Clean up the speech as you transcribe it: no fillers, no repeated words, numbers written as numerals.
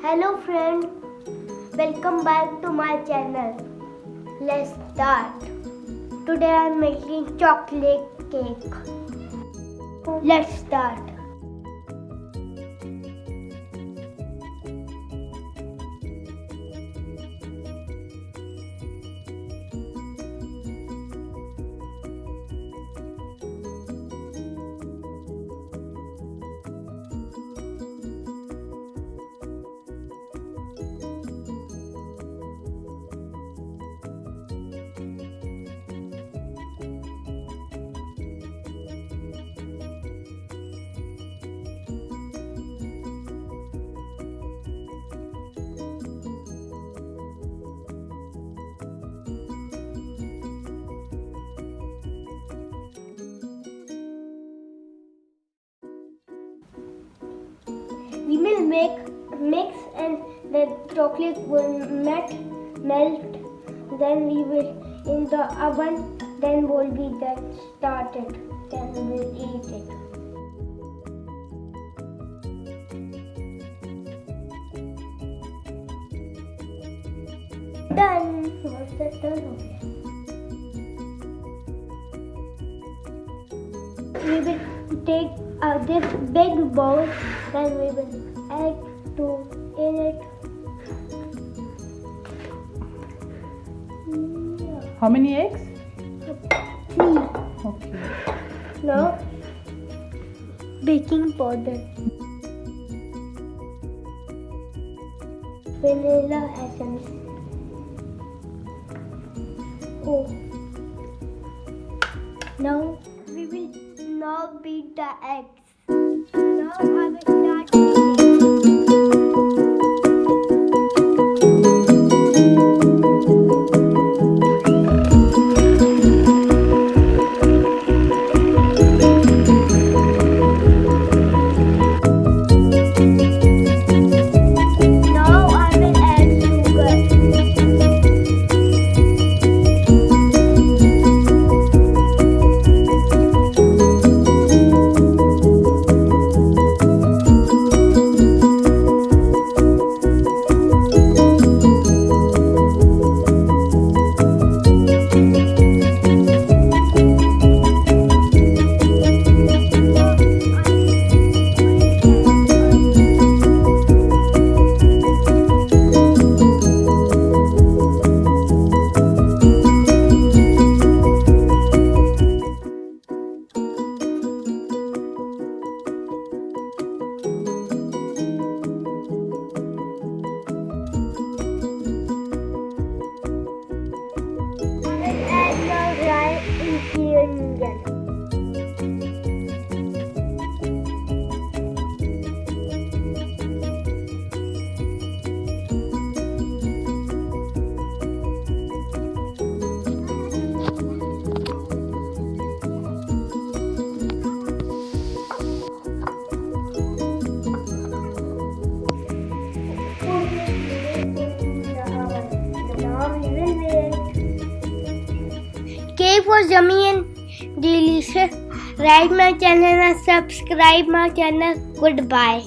Hello friend, welcome back to my channel. Let's start. Today I am making chocolate cake. Let's start. We will mix and the chocolate will melt. Then we will in the oven. Then will be that started. Then we will eat it. Done. What's that done? We will take this big bowl, then we will add in it. How many eggs? 3. Okay. Now, baking powder, vanilla essence. Oh. Now we will now beat the eggs. Now I will start beating. Now I will add sugar. Cake was yummy and delicious. Like my channel and subscribe my channel. Goodbye.